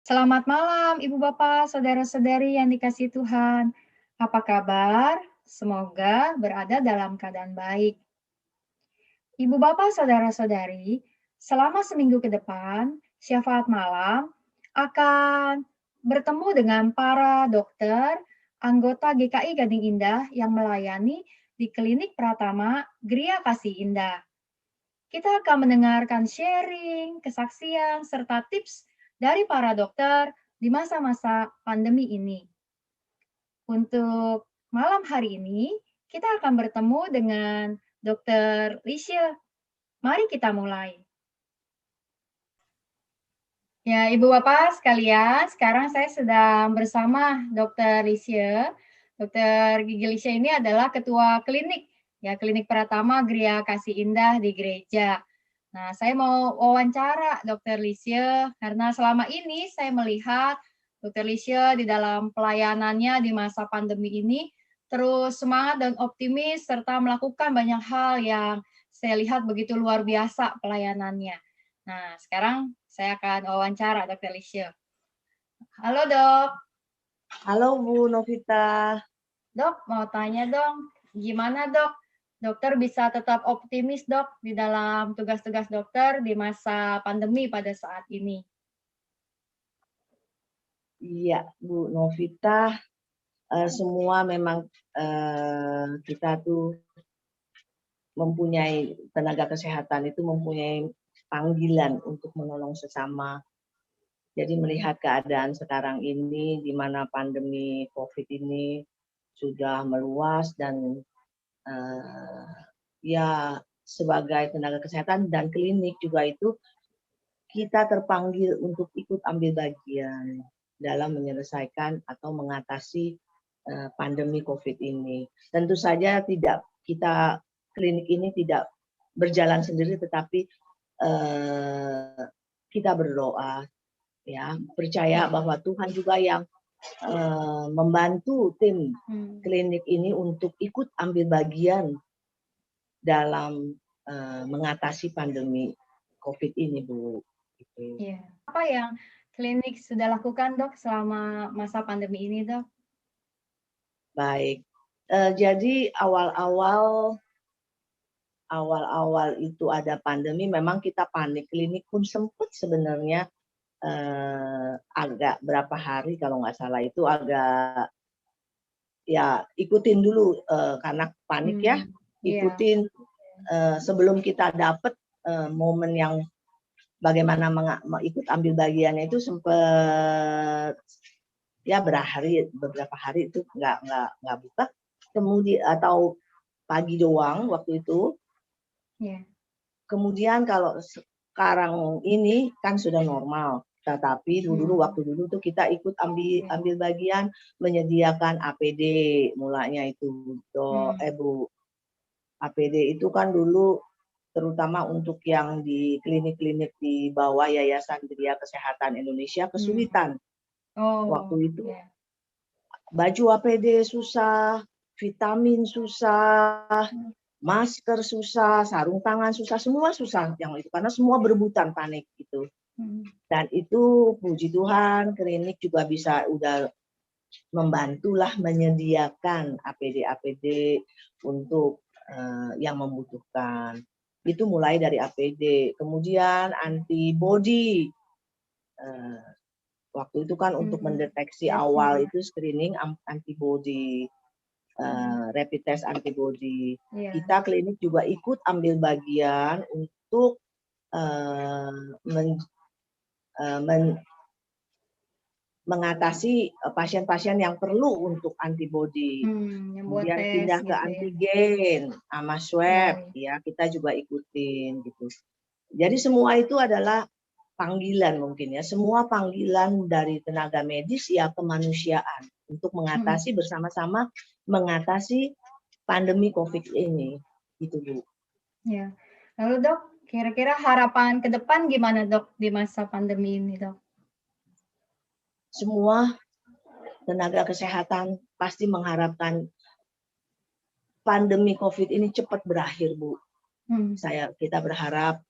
Selamat malam, Ibu Bapak, saudara-saudari yang dikasihi Tuhan. Apa kabar? Semoga berada dalam keadaan baik. Ibu Bapak, saudara-saudari, selama seminggu ke depan, syafaat malam akan bertemu dengan para dokter, anggota GKI Gading Indah yang melayani di Klinik Pratama Gria Kasih Indah. Kita akan mendengarkan sharing, kesaksian, serta tips dari para dokter di masa-masa pandemi ini. Untuk malam hari ini, kita akan bertemu dengan Dr. Lisha. Mari kita mulai. Ya, Ibu Bapak sekalian, sekarang saya sedang bersama Dr. Lisha. Dr. Gigi Lisha ini adalah ketua klinik, ya Klinik Pratama Gria Kasih Indah di gereja. Nah, saya mau wawancara Dr. Lisha karena selama ini saya melihat Dr. Lisha di dalam pelayanannya di masa pandemi ini terus semangat dan optimis serta melakukan banyak hal yang saya lihat begitu luar biasa pelayanannya. Nah, sekarang saya akan wawancara Dr. Lisha. Halo dok. Halo Bu Novita. Dok, mau tanya dong, gimana dok? Dokter bisa tetap optimis dok di dalam tugas-tugas dokter di masa pandemi pada saat ini. Iya Bu Novita, semua memang kita tuh mempunyai tenaga kesehatan itu mempunyai panggilan untuk menolong sesama. Jadi melihat keadaan sekarang ini di mana pandemi COVID ini sudah meluas dan ya sebagai tenaga kesehatan dan klinik juga itu kita terpanggil untuk ikut ambil bagian dalam menyelesaikan atau mengatasi pandemi COVID ini. Tentu saja kita klinik ini tidak berjalan sendiri, tetapi kita berdoa, ya percaya bahwa Tuhan juga yang membantu tim klinik ini untuk ikut ambil bagian dalam mengatasi pandemi COVID ini, Bu. Gitu. Iya. Apa yang klinik sudah lakukan dok selama masa pandemi ini dok? Baik, jadi awal-awal itu ada pandemi, memang kita panik. Klinik pun sempat sebenarnya agak berapa hari kalau nggak salah itu agak ya ikutin dulu karena panik ya, ikutin sebelum kita dapat momen yang bagaimana ikut ambil bagiannya itu sempat ya beberapa hari itu nggak buka, kemudian atau pagi doang waktu itu. Kemudian kalau sekarang ini kan sudah normal, tetapi waktu dulu tuh kita ikut ambil bagian menyediakan APD mulanya itu Bu. APD itu kan dulu terutama untuk yang di klinik-klinik di bawah Yayasan Gria Kesehatan Indonesia kesulitan. Waktu itu baju APD susah, vitamin susah, masker susah, sarung tangan susah, semua susah yang itu karena semua berebutan panik gitu. Dan itu puji Tuhan klinik juga bisa udah membantulah menyediakan APD untuk yang membutuhkan. Itu mulai dari APD, kemudian antibody. Waktu itu kan untuk mendeteksi awal itu screening antibody, rapid test antibody. Kita klinik juga ikut ambil bagian untuk mengatasi pasien-pasien yang perlu untuk antibody, kemudian pindah ke antigen sama swab, ya kita juga ikutin gitu. Jadi semua itu adalah panggilan mungkin ya, semua panggilan dari tenaga medis ya kemanusiaan untuk mengatasi bersama-sama mengatasi pandemi COVID ini, gitu Bu. Ya, lalu dok, kira-kira harapan ke depan gimana dok di masa pandemi ini dok? Semua tenaga kesehatan pasti mengharapkan pandemi COVID ini cepat berakhir, Bu. Kita berharap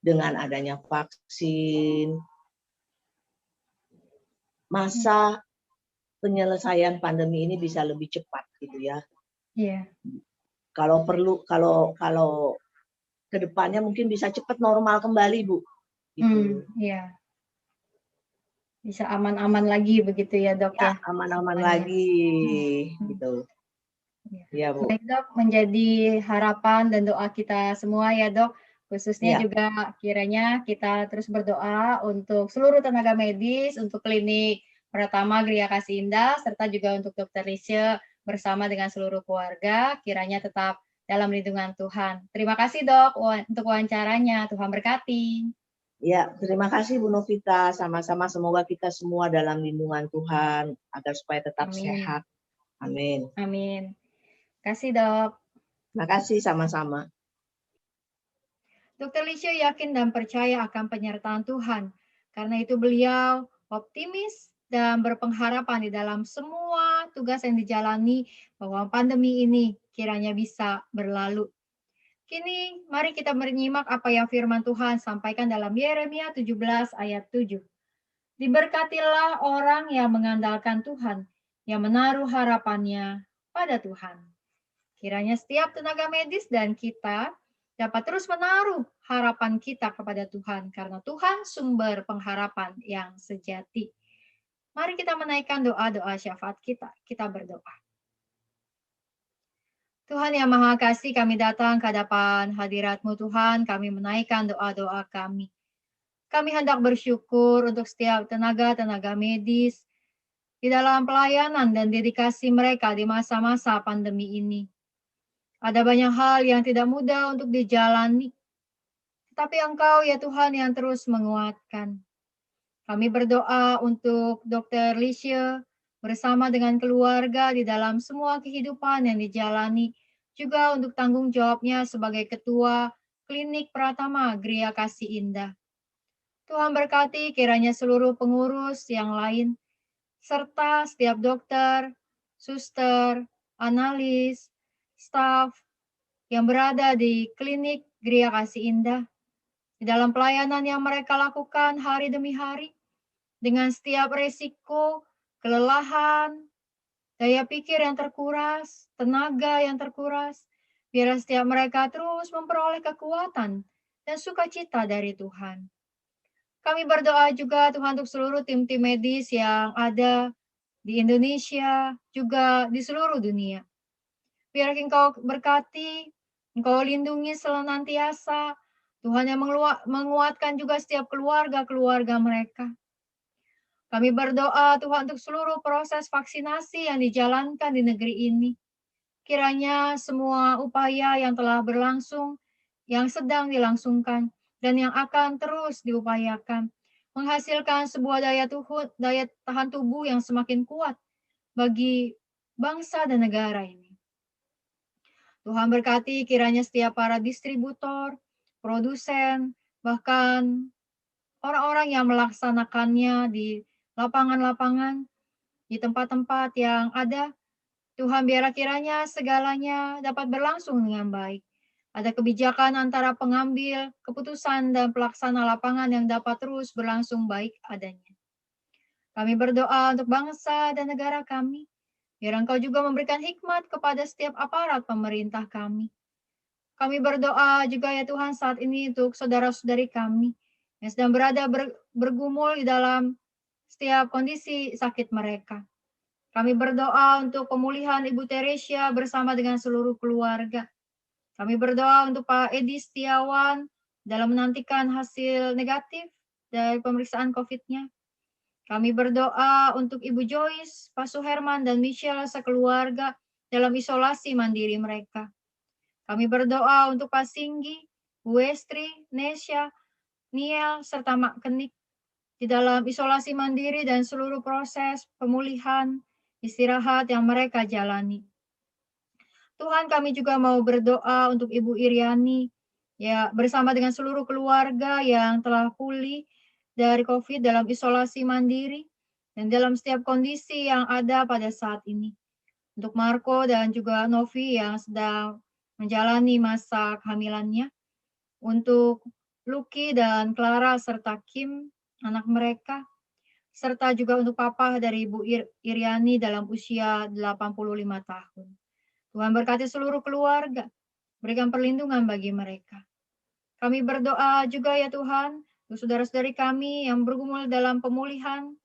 dengan adanya vaksin, masa penyelesaian pandemi ini bisa lebih cepat gitu ya. Iya. Kalau perlu, kalau ke depannya mungkin bisa cepat normal kembali, Bu, gitu. Iya. Bisa aman-aman lagi begitu ya, Dok, Ya, ya, aman-aman semuanya. lagi, Mhm. gitu. Iya. Iya, Bu. Baik, Dok, menjadi harapan dan doa kita semua ya, Dok. Khususnya Iya, juga kiranya kita terus berdoa untuk seluruh tenaga medis, untuk klinik Pratama Gria Kasih Indah, serta juga untuk Dokter Lisha bersama dengan seluruh keluarga, kiranya tetap dalam lindungan Tuhan. Terima kasih, Dok, untuk wawancaranya. Tuhan berkati. ya, terima kasih Bu Novita. Sama-sama semoga kita semua dalam lindungan Tuhan agar supaya tetap Amin. sehat. Amin. Amin. Kasih, Dok. Terima kasih sama-sama. Dr. Lisha yakin dan percaya akan penyertaan Tuhan. Karena itu beliau optimis dan berpengharapan di dalam semua tugas yang dijalani bahwa pandemi ini kiranya bisa berlalu. Kini mari kita menyimak apa yang firman Tuhan sampaikan dalam Yeremia 17 ayat 7. Diberkatilah orang yang mengandalkan Tuhan, yang menaruh harapannya pada Tuhan. Kiranya setiap tenaga medis dan kita dapat terus menaruh harapan kita kepada Tuhan, karena Tuhan sumber pengharapan yang sejati. Mari kita menaikkan doa-doa syafaat kita. Kita berdoa. Tuhan yang Maha Kasih, kami datang ke hadapan hadirat-Mu Tuhan, kami menaikkan doa-doa kami. Kami hendak bersyukur untuk setiap tenaga-tenaga medis di dalam pelayanan dan dedikasi mereka di masa-masa pandemi ini. Ada banyak hal yang tidak mudah untuk dijalani, tetapi Engkau ya Tuhan yang terus menguatkan. Kami berdoa untuk Dr. Lisha bersama dengan keluarga di dalam semua kehidupan yang dijalani, juga untuk tanggung jawabnya sebagai Ketua Klinik Pratama Gria Kasih Indah. Tuhan berkati kiranya seluruh pengurus yang lain, serta setiap dokter, suster, analis, staf yang berada di klinik Gria Kasih Indah, di dalam pelayanan yang mereka lakukan hari demi hari, dengan setiap resiko, kelelahan, daya pikir yang terkuras, tenaga yang terkuras, biar setiap mereka terus memperoleh kekuatan dan sukacita dari Tuhan. Kami berdoa juga Tuhan untuk seluruh tim-tim medis yang ada di Indonesia, juga di seluruh dunia. Biar Engkau berkati, Engkau lindungi senantiasa, Tuhan yang menguatkan juga setiap keluarga-keluarga mereka. Kami berdoa Tuhan untuk seluruh proses vaksinasi yang dijalankan di negeri ini. Kiranya semua upaya yang telah berlangsung, yang sedang dilangsungkan, dan yang akan terus diupayakan, menghasilkan sebuah daya tahan tubuh yang semakin kuat bagi bangsa dan negara ini. Tuhan berkati kiranya setiap para distributor, produsen, bahkan orang-orang yang melaksanakannya di lapangan-lapangan, di tempat-tempat yang ada. Tuhan biarlah kiranya segalanya dapat berlangsung dengan baik. Ada kebijakan antara pengambil keputusan dan pelaksana lapangan yang dapat terus berlangsung baik adanya. Kami berdoa untuk bangsa dan negara kami. Biar Engkau juga memberikan hikmat kepada setiap aparat pemerintah kami. Kami berdoa juga ya Tuhan saat ini untuk saudara-saudari kami yang sedang bergumul di dalam setiap kondisi sakit mereka. Kami berdoa untuk pemulihan Ibu Teresia bersama dengan seluruh keluarga. Kami berdoa untuk Pak Edi Setiawan dalam menantikan hasil negatif dari pemeriksaan COVID-nya. Kami berdoa untuk Ibu Joyce, Pak Suherman, dan Michelle sekeluarga dalam isolasi mandiri mereka. Kami berdoa untuk Pak Singgi, Bu Estri, Nesya, Niel, serta Mak Kenik di dalam isolasi mandiri dan seluruh proses pemulihan, istirahat yang mereka jalani. Tuhan, kami juga mau berdoa untuk Ibu Iriani, ya bersama dengan seluruh keluarga yang telah pulih dari COVID dalam isolasi mandiri dan dalam setiap kondisi yang ada pada saat ini. Untuk Marco dan juga Novi yang sedang menjalani masa kehamilannya, untuk Lucky dan Clara serta Kim, anak mereka, serta juga untuk Papa dari Ibu Iriani dalam usia 85 tahun. Tuhan berkati seluruh keluarga, berikan perlindungan bagi mereka. Kami berdoa juga ya Tuhan, untuk saudara-saudari kami yang bergumul dalam pemulihan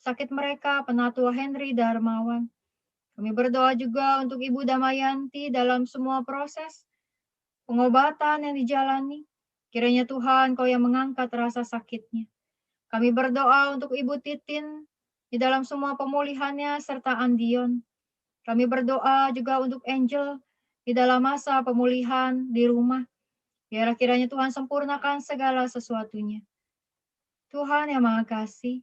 sakit mereka, Penatua Henry Darmawan. Kami berdoa juga untuk Ibu Damayanti dalam semua proses pengobatan yang dijalani. Kiranya Tuhan Kau yang mengangkat rasa sakitnya. Kami berdoa untuk Ibu Titin di dalam semua pemulihannya serta Andion. Kami berdoa juga untuk Angel di dalam masa pemulihan di rumah. Biarlah kiranya Tuhan sempurnakan segala sesuatunya. Tuhan yang Maha Kasih,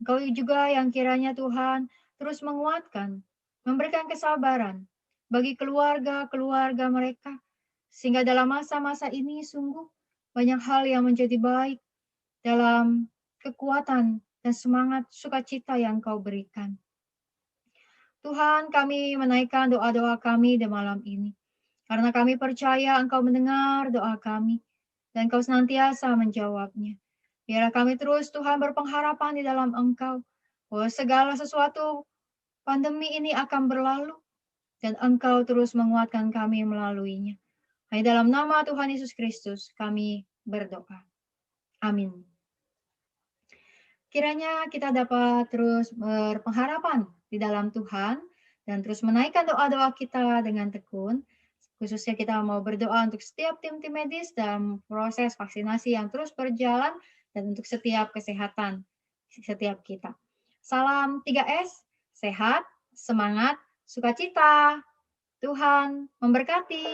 Engkau juga yang kiranya Tuhan terus menguatkan, memberikan kesabaran bagi keluarga-keluarga mereka, sehingga dalam masa-masa ini sungguh banyak hal yang menjadi baik dalam kekuatan dan semangat sukacita yang Kau berikan. Tuhan, kami menaikkan doa-doa kami di malam ini, karena kami percaya Engkau mendengar doa kami, dan Kau senantiasa menjawabnya. Biarlah kami terus, Tuhan, berpengharapan di dalam Engkau, bahwa segala sesuatu pandemi ini akan berlalu, dan Engkau terus menguatkan kami melaluinya. Hanya dalam nama Tuhan Yesus Kristus kami berdoa. Amin. Kiranya kita dapat terus berpengharapan di dalam Tuhan dan terus menaikkan doa-doa kita dengan tekun. Khususnya kita mau berdoa untuk setiap tim-tim medis dalam proses vaksinasi yang terus berjalan dan untuk setiap kesehatan setiap kita. Salam 3S, sehat, semangat, sukacita. Tuhan memberkati.